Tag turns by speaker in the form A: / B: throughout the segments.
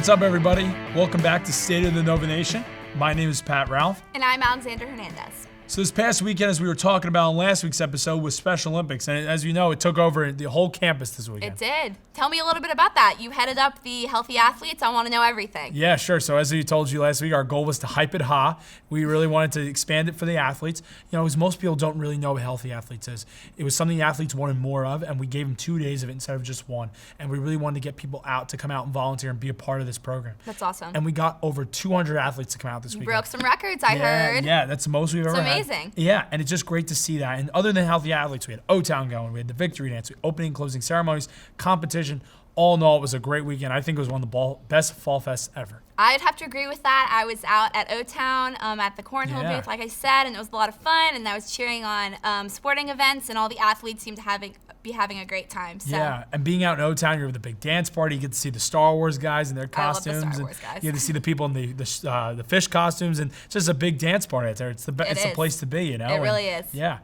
A: What's up, everybody? Welcome back to State of the Nova Nation. My name is Pat Ralph.
B: And I'm Alexander Hernandez.
A: So this past weekend, as we were talking about in last week's episode, was Special Olympics. And as you know, it took over the whole campus this weekend.
B: It did. Tell me a little bit about that. You headed up the Healthy Athletes. I want to know everything.
A: Yeah, sure. So as we told you last week, our goal was to hype it high. We really wanted to expand it for the athletes. You know, as most people don't really know what Healthy Athletes is. It was something the athletes wanted more of, and we gave them 2 days of it instead of just one. And we really wanted to get people out to come out and volunteer and be a part of this program.
B: That's awesome.
A: And we got over 200 athletes to come out this weekend.
B: Broke some records, I heard.
A: Yeah, that's the most we've ever had.
B: It's amazing.
A: Yeah, and it's just great to see that. And other than Healthy Athletes, we had O-Town going, we had the victory dance, opening and closing ceremonies, competition. All in all, it was a great weekend. I think it was one of the best fall fests ever.
B: I'd have to agree with that. I was out at O-Town at the Cornhole booth, like I said, and it was a lot of fun. And I was cheering on sporting events, and all the athletes seemed to be having a great time. So.
A: Yeah, and being out in O-Town, you're with a big dance party. You get to see the Star Wars guys in their costumes.
B: I love the Star Wars guys.
A: You get to see the people in the fish costumes, and it's just a big dance party out there. It's the place to be, you know.
B: It really is.
A: Yeah.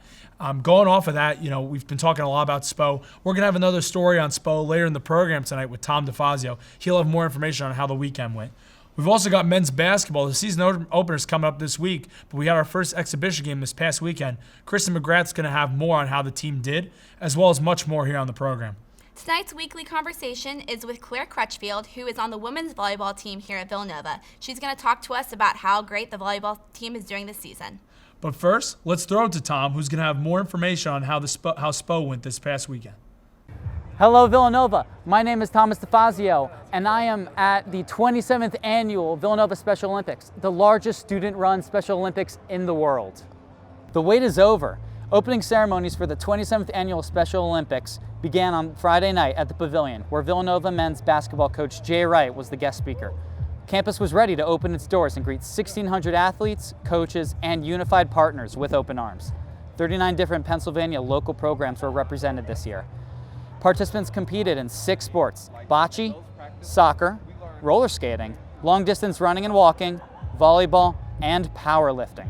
A: Going off of that, you know, we've been talking a lot about SPO. We're going to have another story on SPO later in the program tonight with Tom DeFazio. He'll have more information on how the weekend went. We've also got men's basketball. The season opener's coming up this week, but we had our first exhibition game this past weekend. Kristen McGrath's going to have more on how the team did, as well as much more here on the program.
B: Tonight's weekly conversation is with Claire Crutchfield, who is on the women's volleyball team here at Villanova. She's going to talk to us about how great the volleyball team is doing this season.
A: But first, let's throw it to Tom, who's going to have more information on how SPO went this past weekend.
C: Hello, Villanova. My name is Thomas DeFazio, and I am at the 27th Annual Villanova Special Olympics, the largest student-run Special Olympics in the world. The wait is over. Opening ceremonies for the 27th Annual Special Olympics began on Friday night at the Pavilion, where Villanova men's basketball coach Jay Wright was the guest speaker. Campus was ready to open its doors and greet 1,600 athletes, coaches, and unified partners with open arms. 39 different Pennsylvania local programs were represented this year. Participants competed in 6 sports: bocce, soccer, roller skating, long distance running and walking, volleyball, and powerlifting.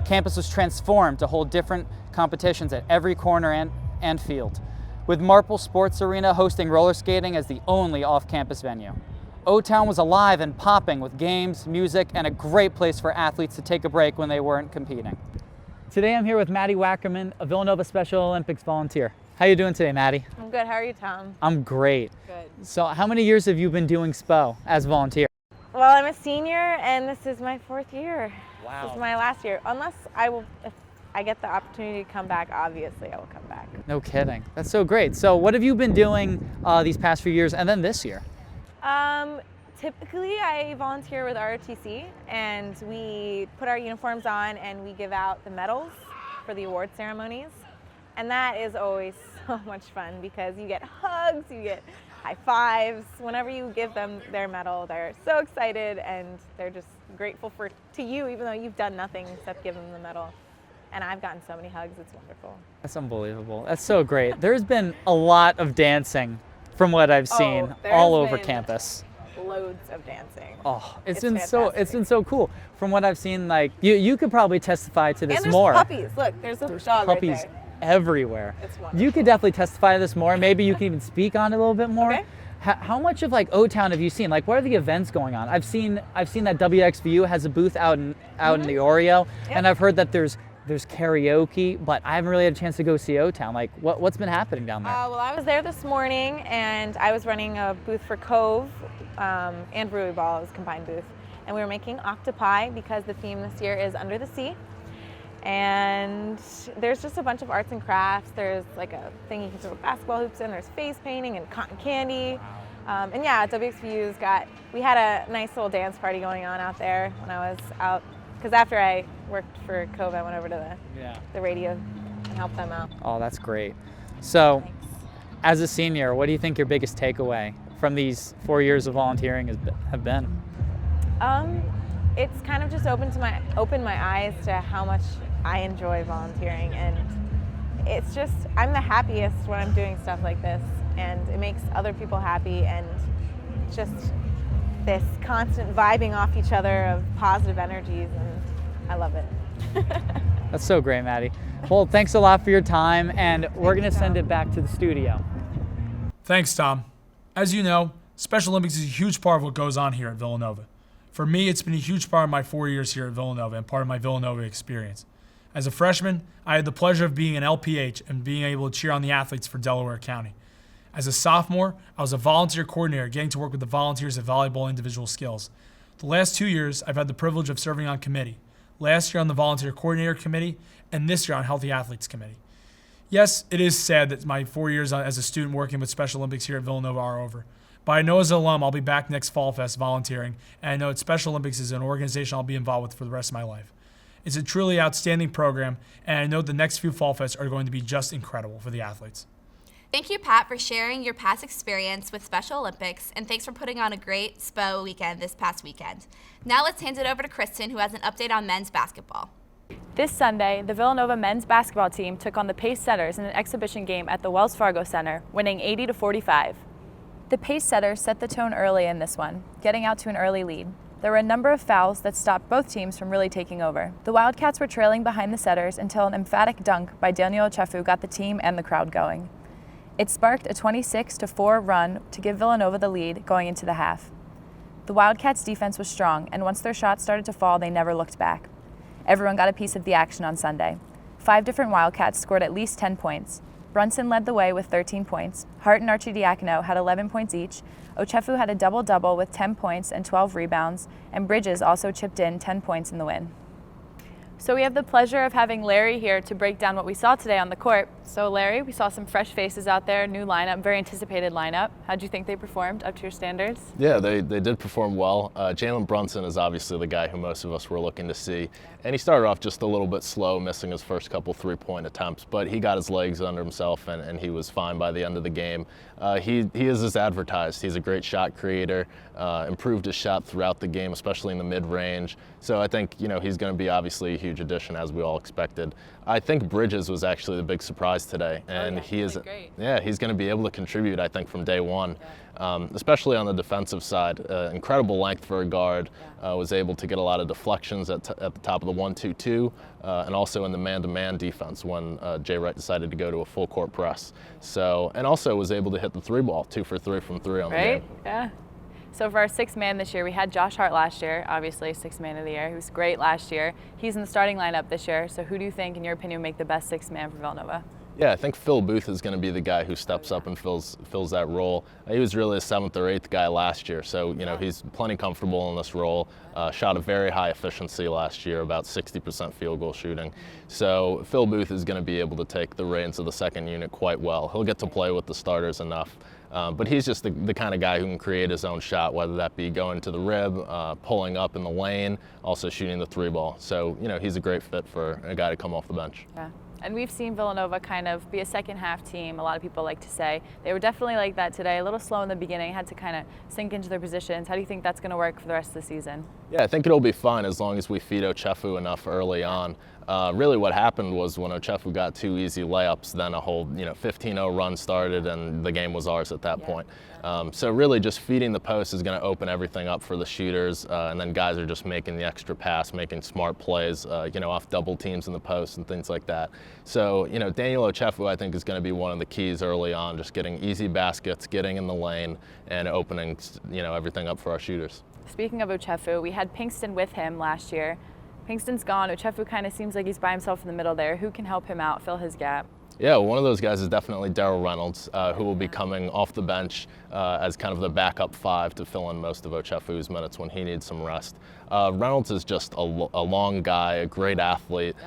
C: Campus was transformed to hold different competitions at every corner and field, with Marple Sports Arena hosting roller skating as the only off-campus venue. O-Town was alive and popping with games, music, and a great place for athletes to take a break when they weren't competing. Today I'm here with Maddie Wackerman, a Villanova Special Olympics volunteer. How are you doing today, Maddie?
D: I'm good. How are you, Tom?
C: I'm great.
D: Good.
C: So how many years have you been doing SPO as a volunteer?
D: Well, I'm a senior, and this is my 4th year.
C: Wow.
D: This is my last year. Unless if I get the opportunity to come back, obviously I will come back.
C: No kidding. That's so great. So what have you been doing these past few years and then this year?
D: Typically, I volunteer with ROTC, and we put our uniforms on and we give out the medals for the award ceremonies. And that is always so much fun because you get hugs, you get high fives. Whenever you give them their medal, they're so excited and they're just grateful to you, even though you've done nothing except give them the medal. And I've gotten so many hugs, it's wonderful.
C: That's unbelievable. That's so great. There's been a lot of dancing from what I've seen all over campus.
D: Loads of dancing.
C: Oh, it's been so cool. From what I've seen, like you could probably testify to this
D: and there's
C: more.
D: Puppies. Look, there's a dog
C: puppies
D: right there.
C: Everywhere.
D: It's wonderful.
C: You could definitely testify to this more. Maybe you can even speak on it a little bit more.
D: Okay.
C: How much of like O-Town have you seen? Like, what are the events going on? I've seen that WXVU has a booth out in the Oreo, and I've heard that there's karaoke, but I haven't really had a chance to go see O-Town. Like, what's been happening down there?
D: Well, I was there this morning, and I was running a booth for Cove and Volleyball. It was a combined booth. And we were making octopi because the theme this year is Under the Sea. And there's just a bunch of arts and crafts. There's like a thing you can throw basketball hoops in. There's face painting and cotton candy. And yeah, WXVU's we had a nice little dance party going on out there when I was out. Because after I worked for Cove, I went over to the radio and helped them out.
C: Oh, that's great. So, as a senior, what do you think your biggest takeaway from these 4 years of volunteering have been?
D: It's kind of just opened my eyes to how much I enjoy volunteering, and it's just I'm the happiest when I'm doing stuff like this, and it makes other people happy, and just this constant vibing off each other of positive energies, and I love it.
C: That's so great, Maddie. Well, thanks a lot for your time, and we're going to send it back to the studio.
A: Thanks, Tom. As you know, Special Olympics is a huge part of what goes on here at Villanova. For me, it's been a huge part of my 4 years here at Villanova and part of my Villanova experience. As a freshman, I had the pleasure of being an LPH and being able to cheer on the athletes for Delaware County. As a sophomore, I was a volunteer coordinator, getting to work with the volunteers at Volleyball individual skills. The last 2 years, I've had the privilege of serving on committee. Last year on the volunteer coordinator committee, and this year on Healthy Athletes committee. Yes, it is sad that my 4 years as a student working with Special Olympics here at Villanova are over. But I know as an alum, I'll be back next Fall Fest volunteering, and I know that Special Olympics is an organization I'll be involved with for the rest of my life. It's a truly outstanding program, and I know the next few Fall Fests are going to be just incredible for the athletes.
B: Thank you, Pat, for sharing your past experience with Special Olympics, and thanks for putting on a great SPO weekend this past weekend. Now let's hand it over to Kristen, who has an update on men's basketball.
E: This Sunday, the Villanova men's basketball team took on the Pace Setters in an exhibition game at the Wells Fargo Center, winning 80-45. The Pace Setters set the tone early in this one, getting out to an early lead. There were a number of fouls that stopped both teams from really taking over. The Wildcats were trailing behind the Setters until an emphatic dunk by Daniel Ochefu got the team and the crowd going. It sparked a 26-4 run to give Villanova the lead going into the half. The Wildcats' defense was strong, and once their shots started to fall, they never looked back. Everyone got a piece of the action on Sunday. 5 different Wildcats scored at least 10 points. Brunson led the way with 13 points. Hart and Archidiakono had 11 points each. Ochefu had a double-double with 10 points and 12 rebounds, and Bridges also chipped in 10 points in the win. So we have the pleasure of having Larry here to break down what we saw today on the court. So Larry, we saw some fresh faces out there, new lineup, very anticipated lineup. How do you think they performed up to your standards?
F: Yeah, they did perform well. Jalen Brunson is obviously the guy who most of us were looking to see. And he started off just a little bit slow, missing his first couple three-point attempts, but he got his legs under himself and he was fine by the end of the game. He is as advertised. He's a great shot creator, improved his shot throughout the game, especially in the mid-range. So I think, he's going to be obviously a huge addition as we all expected. I think Bridges was actually the big surprise today, and he's going to be able to contribute, I think, from day one, especially on the defensive side. Incredible length for a guard, was able to get a lot of deflections at the top of the 1-2-2, and also in the man-to-man defense when Jay Wright decided to go to a full court press. So, and also was able to hit the 3-ball, 2 for 3 from 3 on the game.
E: Yeah. So for our 6th man this year, we had Josh Hart last year, obviously 6th man of the year. He was great last year. He's in the starting lineup this year. So who do you think, in your opinion, would make the best 6th man for Villanova?
F: Yeah, I think Phil Booth is going to be the guy who steps up and fills that role. He was really a 7th or 8th guy last year, so he's plenty comfortable in this role. Shot a very high efficiency last year, about 60% field goal shooting. So Phil Booth is going to be able to take the reins of the second unit quite well. He'll get to play with the starters enough. But he's just the kind of guy who can create his own shot, whether that be going to the rib, pulling up in the lane, also shooting the 3-ball. So, he's a great fit for a guy to come off the bench.
E: Yeah. And we've seen Villanova kind of be a second half team, a lot of people like to say. They were definitely like that today, a little slow in the beginning, had to kind of sink into their positions. How do you think that's going to work for the rest of the season?
F: Yeah, I think it'll be fun as long as we feed Ochefu enough early on. Really what happened was when Ochefu got 2 easy layups, then a whole 15-0 run started and the game was ours at that point. So really just feeding the post is going to open everything up for the shooters, and then guys are just making the extra pass, making smart plays, off double teams in the post and things like that. So, Daniel Ochefu I think is going to be one of the keys early on, just getting easy baskets, getting in the lane, and opening, everything up for our shooters.
E: Speaking of Ochefu, we had Pinkston with him last year. Pinkston's gone. Ochefu kind of seems like he's by himself in the middle there. Who can help him out, fill his gap?
F: Yeah, one of those guys is definitely Darryl Reynolds, who will be coming off the bench as kind of the backup 5 to fill in most of Ochefu's minutes when he needs some rest. Reynolds is just a long guy, a great athlete,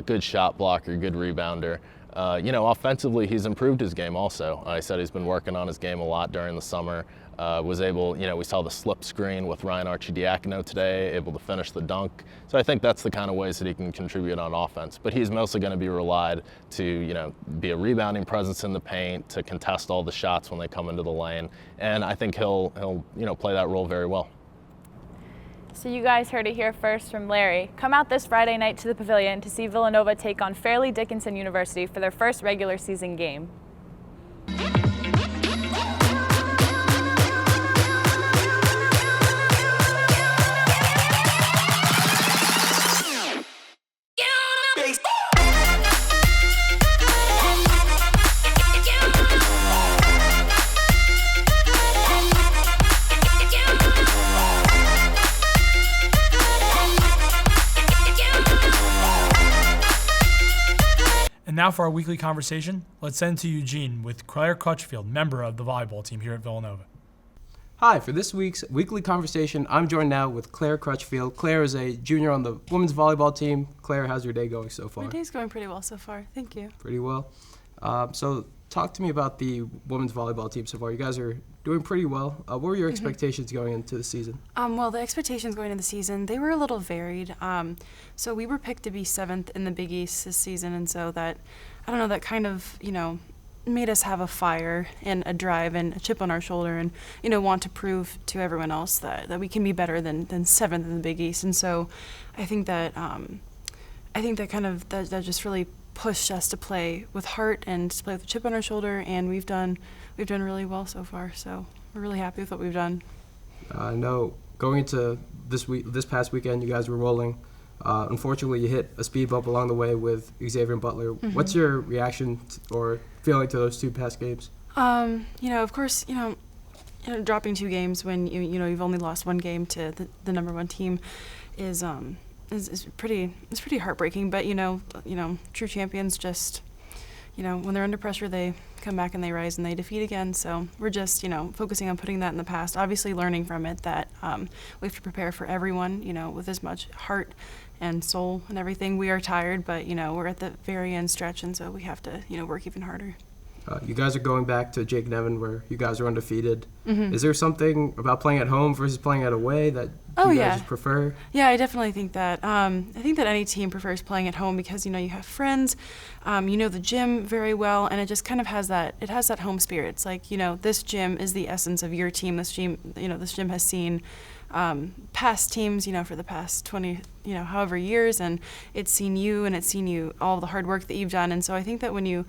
F: good shot blocker, good rebounder. Offensively, he's improved his game also. He said he's been working on his game a lot during the summer. Was able, we saw the slip screen with Ryan Archidiakono today, able to finish the dunk. So I think that's the kind of ways that he can contribute on offense. But he's mostly going to be relied to, be a rebounding presence in the paint, to contest all the shots when they come into the lane. And I think he'll play that role very well.
E: So you guys heard it here first from Larry. Come out this Friday night to the Pavilion to see Villanova take on Fairleigh Dickinson University for their first regular season game.
A: now for our weekly conversation, let's send to Eugene with Claire Crutchfield, member of the volleyball team here at Villanova.
G: Hi, for this week's weekly conversation, I'm joined now with Claire Crutchfield. Claire is a junior on the women's volleyball team. Claire, how's your day going so far?
H: My day's going pretty well so far. Thank you.
G: Pretty well. So talk to me about the women's volleyball team so far. You guys are doing pretty well. What were your expectations going into the season?
H: Well, the expectations going into the season, they were a little varied. So we were picked to be 7th in the Big East this season, and so that, I don't know, that kind of, made us have a fire and a drive and a chip on our shoulder and, want to prove to everyone else that we can be better than 7th in the Big East. And so I think that that just really pushed us to play with heart and to play with a chip on our shoulder, and we've done really well so far. So we're really happy with what we've done.
G: I know going into this past weekend, you guys were rolling. Unfortunately, you hit a speed bump along the way with Xavier and Butler. What's your reaction or feeling to those two past games?
H: Of course, dropping 2 games when you've only lost 1 game to the number 1 team is pretty heartbreaking. But true champions just when they're under pressure, they come back and they rise and they defeat again. So we're just focusing on putting that in the past. Obviously, learning from it that we have to prepare for everyone with as much heart and soul and everything. We are tired, but we're at the very end stretch, and so we have to work even harder.
G: You guys are going back to Jake Nevin, where you guys are undefeated. Is there something about playing at home versus playing at away that you guys prefer?
H: Yeah, I definitely think that. I think that any team prefers playing at home because you have friends, the gym very well, and it just kind of has that. It has that home spirit. It's like this gym is the essence of your team. This gym has seen past teams, for the past 20, however years, and it's seen you all the hard work that you've done. And so I think that when you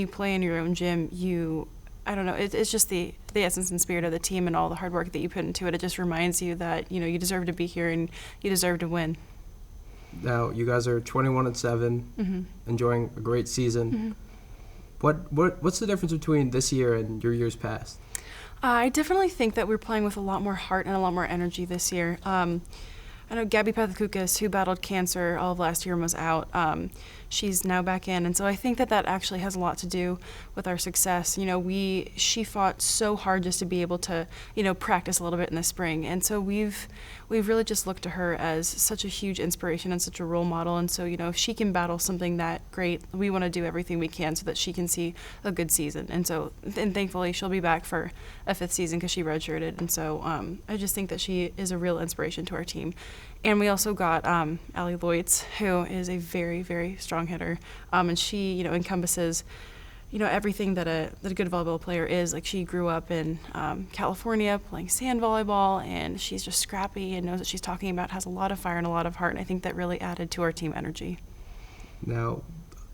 H: play in your own gym, it's just the essence and spirit of the team and all the hard work that you put into it. It just reminds you that, you deserve to be here and you deserve to win.
G: Now, you guys are 21-7, enjoying a great season. What's the difference between this year and your years past?
H: I definitely think that we're playing with a lot more heart and a lot more energy this year. I know Gabby Pathakoukas, who battled cancer all of last year and was out, she's now back in. And so I think that actually has a lot to do with our success. She fought so hard just to be able to, practice a little bit in the spring. And so we've really just looked to her as such a huge inspiration and such a role model. And so, if she can battle something that great, we want to do everything we can so that she can see a good season. And thankfully she'll be back for a 5th season because she redshirted. And so I just think that she is a real inspiration to our team. And we also got Allie Loitz, who is a very, very strong hitter. And she, encompasses, everything that a good volleyball player is. Like, she grew up in California playing sand volleyball, and she's just scrappy and knows what she's talking about, has a lot of fire and a lot of heart. And I think that really added to our team energy.
G: Now,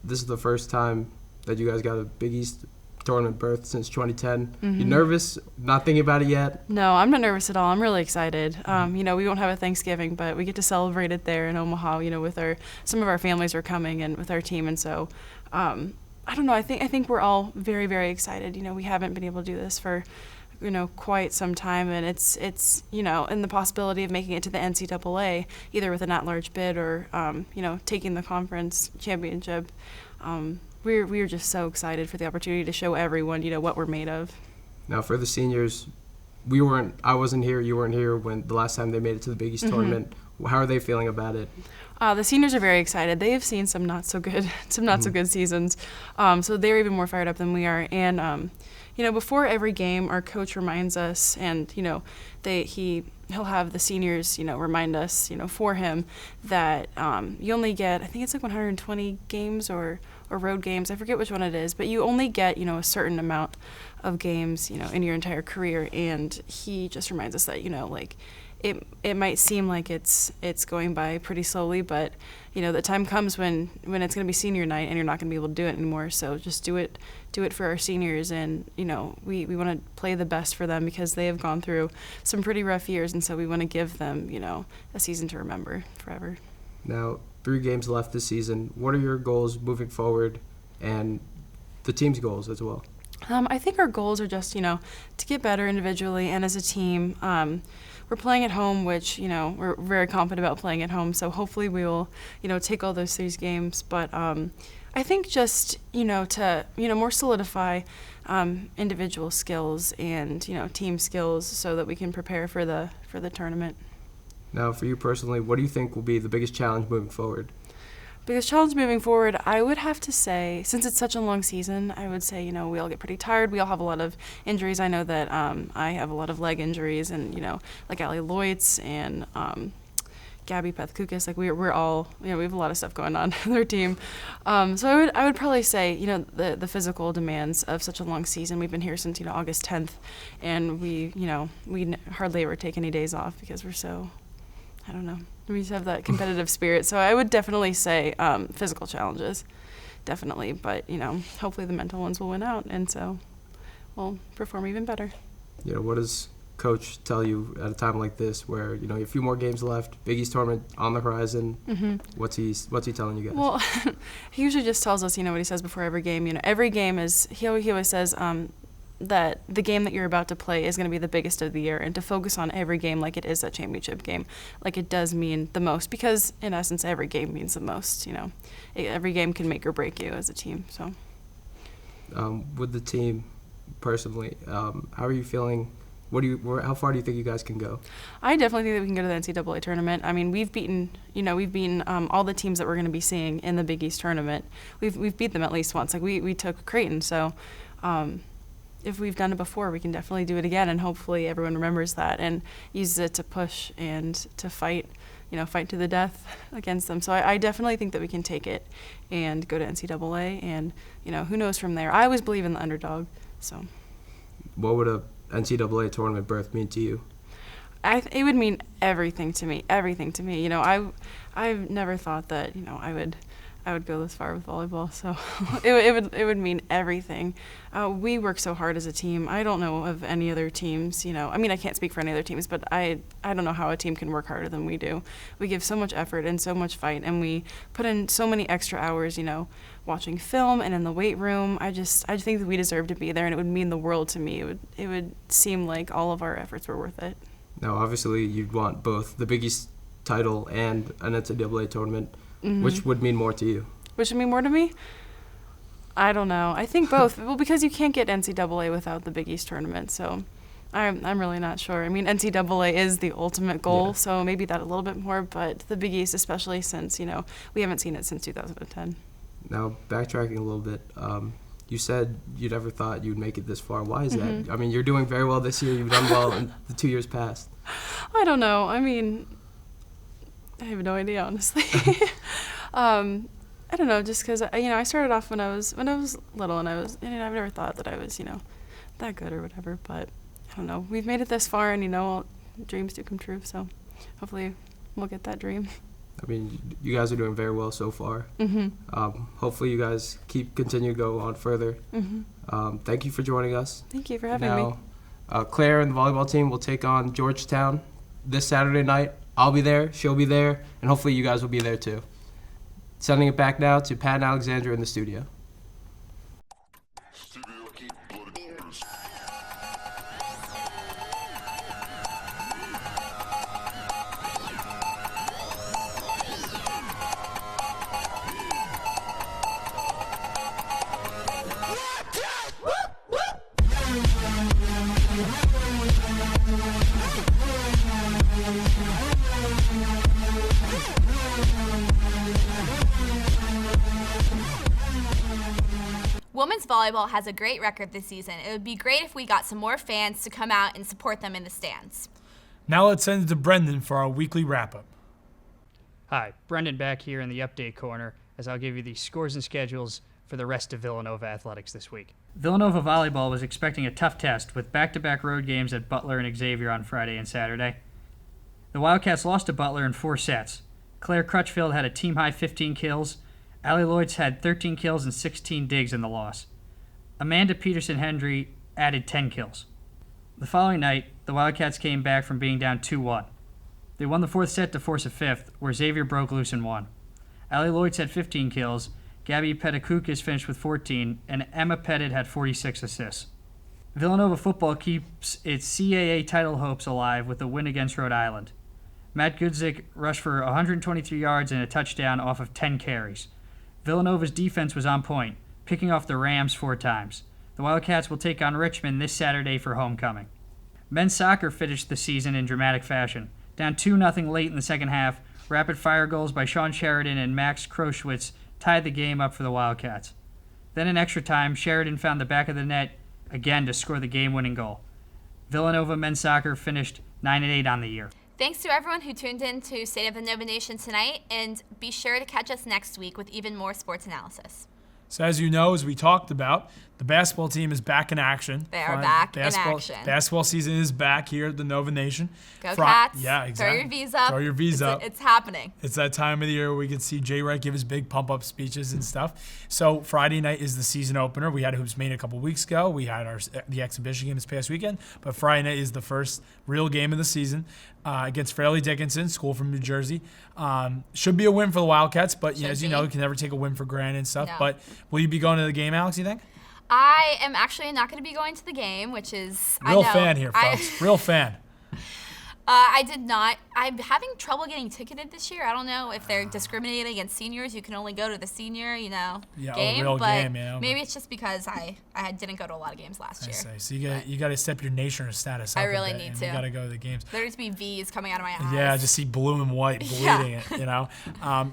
G: this is the first time that you guys got a Big East tournament berth since 2010. You nervous? Not thinking about it yet?
H: No, I'm not nervous at all. I'm really excited. We won't have a Thanksgiving, but we get to celebrate it there in Omaha. With some of our families are coming and with our team, and so I don't know. I think we're all very, very excited. We haven't been able to do this for quite some time, and it's in the possibility of making it to the NCAA, either with an at-large bid or taking the conference championship. We're just so excited for the opportunity to show everyone, what we're made of.
G: Now, for the seniors, I wasn't here, you weren't here when the last time they made it to the Big East tournament. How are they feeling about it?
H: The seniors are very excited. They have seen some not so good seasons, so they're even more fired up than we are. And before every game, our coach reminds us, and he'll have the seniors, remind us, for him that you only get, I think it's like 120 games or road games. I forget which one it is, but you only get, a certain amount of games, in your entire career. And he just reminds us that, it might seem like it's going by pretty slowly, but the time comes when it's going to be senior night and you're not going to be able to do it anymore. So just do it for our seniors, and we want to play the best for them because they have gone through some pretty rough years, and so we want to give them a season to remember forever.
G: Now, 3 games left this season. What are your goals moving forward, and the team's goals as well?
H: I think our goals are just to get better individually and as a team. we're playing at home, which, we're very confident about playing at home. So hopefully we will, take all those 3 games. But I think just, to, more solidify individual skills and, team skills so that we can prepare for the tournament.
G: Now, for you personally, what do you think will be the biggest challenge moving forward?
H: Biggest challenge moving forward, I would have to say, since it's such a long season, I would say, we all get pretty tired. We all have a lot of injuries. I know that I have a lot of leg injuries, and, like Allie Loitz and Gabby Pethkukis, like we're all, we have a lot of stuff going on in their team. So I would probably say, the physical demands of such a long season. We've been here since, August 10th, and we hardly ever take any days off because we're so, I don't know, we just have that competitive spirit. So I would definitely say physical challenges, definitely. But, hopefully the mental ones will win out, and so we'll perform even better.
G: What does Coach tell you at a time like this where, a few more games left, Big East tournament on the horizon? Mm-hmm. What's he telling you guys?
H: Well, he usually just tells us, what he says before every game. Every game is, he always says that the game that you're about to play is going to be the biggest of the year, and to focus on every game like it is a championship game, like it does mean the most, because in essence every game means the most. Every game can make or break you as a team. So
G: with the team personally, how are you feeling? How far do you think you guys can go? I
H: definitely think that we can go to the NCAA tournament. I mean, we've beaten all the teams that we're going to be seeing in the Big East tournament. We've beat them at least once. Like we took Creighton, so if we've done it before, we can definitely do it again, and hopefully everyone remembers that and uses it to push and to fight to the death against them. So I definitely think that we can take it and go to NCAA, and who knows from there. I always believe in the underdog. So, what would a NCAA tournament berth mean to you? It would mean everything to me. Everything to me. I've never thought that I would go this far with volleyball, so it would mean everything. We work so hard as a team. I don't know of any other teams, I mean, I can't speak for any other teams, but I don't know how a team can work harder than we do. We give so much effort and so much fight, and we put in so many extra hours, watching film and in the weight room. I just think that we deserve to be there, and it would mean the world to me. It would seem like all of our efforts were worth it. Now, obviously, you'd want both the Big East title and an NCAA tournament. Mm-hmm. Which would mean more to you? Which would mean more to me? I don't know. I think both. Well, because you can't get NCAA without the Big East tournament, so I'm really not sure. I mean, NCAA is the ultimate goal, so maybe that a little bit more, but the Big East, especially since, we haven't seen it since 2010. Now, backtracking a little bit, you said you never thought you'd make it this far. Why is that? I mean, you're doing very well this year. You've done well in the 2 years past. I don't know. I mean, I have no idea, honestly. I don't know, just because I started off when I was little, and I've never thought that I was that good or whatever. But I don't know. We've made it this far, and dreams do come true. So hopefully we'll get that dream. I mean, you guys are doing very well so far. Mm-hmm. Hopefully you guys continue to go on further. Mm-hmm. Thank you for joining us. Thank you for having me. Claire and the volleyball team will take on Georgetown this Saturday night. I'll be there, she'll be there, and hopefully you guys will be there too. Sending it back now to Pat and Alexandra in the studio.
B: Women's volleyball has a great record this season. It would be great if we got some more fans to come out and support them in the stands.
A: Now let's send it to Brendan for our weekly wrap-up.
I: Hi, Brendan back here in the update corner as I'll give you the scores and schedules for the rest of Villanova athletics this week. Villanova volleyball was expecting a tough test with back-to-back road games at Butler and Xavier on Friday and Saturday. The Wildcats lost to Butler in 4 sets. Claire Crutchfield had a team-high 15 kills. Allie Loitz had 13 kills and 16 digs in the loss. Amanda Peterson-Hendry added 10 kills. The following night, the Wildcats came back from being down 2-1. They won the 4th set to force a 5th, where Xavier broke loose and won. Allie Loitz had 15 kills, Gabby Pethkukis finished with 14, and Emma Pettit had 46 assists. Villanova football keeps its CAA title hopes alive with a win against Rhode Island. Matt Gudzik rushed for 123 yards and a touchdown off of 10 carries. Villanova's defense was on point, picking off the Rams 4 times. The Wildcats will take on Richmond this Saturday for homecoming. Men's soccer finished the season in dramatic fashion. Down 2-0 late in the second half, rapid-fire goals by Sean Sheridan and Max Kroschwitz tied the game up for the Wildcats. Then in extra time, Sheridan found the back of the net again to score the game-winning goal. Villanova men's soccer finished 9-8 on the year.
B: Thanks to everyone who tuned in to State of the Nova Nation tonight, and be sure to catch us next week with even more sports analysis.
A: So as you know, as we talked about, the basketball team is back in action.
B: They are back in action.
A: Basketball season is back here at the Nova Nation.
B: Go Cats.
A: Yeah, exactly.
B: Throw your V's up.
A: Throw your V's up.
B: It's happening.
A: It's that time of the year where we can see Jay Wright give his big pump-up speeches and stuff. So Friday night is the season opener. We had Hoops Maine a couple weeks ago. We had the exhibition game this past weekend. But Friday night is the first real game of the season against Fairleigh Dickinson, school from New Jersey. Should be a win for the Wildcats, but as you know, you can never take a win for granted and stuff.
B: No.
A: But will you be going to the game, Alex, you think?
B: I am actually not going to be going to the game, which is
A: Real fan here, folks. Real fan.
B: I did not. I'm having trouble getting ticketed this year. I don't know if they're discriminating against seniors. You can only go to the senior, game.
A: Real
B: but
A: game, yeah.
B: Maybe it's just because I didn't go to a lot of games last year.
A: So you got to step your national status up.
B: I really need to.
A: You got to go to the games.
B: There needs to be V's coming out of my eyes.
A: Yeah, just see blue and white bleeding it.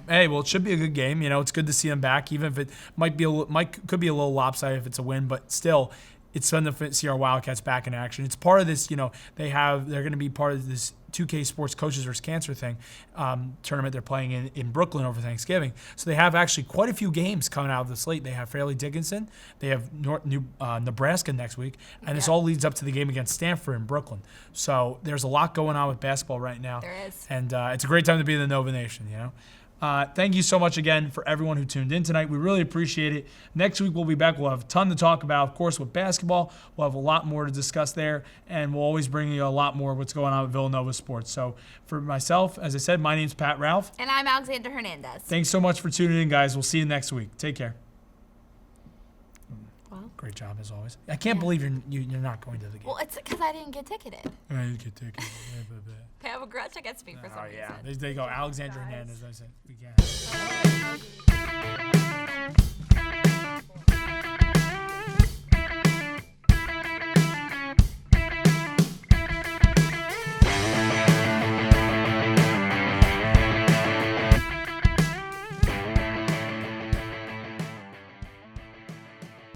A: Hey, well, it should be a good game. It's good to see them back, even if it could be a little lopsided if it's a win, but still. It's fun to see our Wildcats back in action. It's part of this, they're going to be part of this 2K Sports Coaches vs. Cancer thing tournament they're playing in Brooklyn over Thanksgiving. So they have actually quite a few games coming out of the slate. They have Fairleigh Dickinson, they have Nebraska next week, and this all leads up to the game against Stanford in Brooklyn. So there's a lot going on with basketball right now.
B: There is.
A: And it's a great time to be in the Nova Nation, Thank you so much again for everyone who tuned in tonight. We really appreciate it. Next week we'll be back. We'll have a ton to talk about, of course, with basketball. We'll have a lot more to discuss there, and we'll always bring you a lot more of what's going on with Villanova sports. So for myself, as I said, my name's Pat Ralph.
B: And I'm Alexander Hernandez.
A: Thanks so much for tuning in, guys. We'll see you next week. Take care.
B: Well,
A: great job as always. I can't believe you're not going to the game.
B: Well, it's because I didn't get ticketed.
A: I didn't get ticketed.
B: I have a grudge against me for some reason.
A: They go Alexander Hernandez. I said we can't.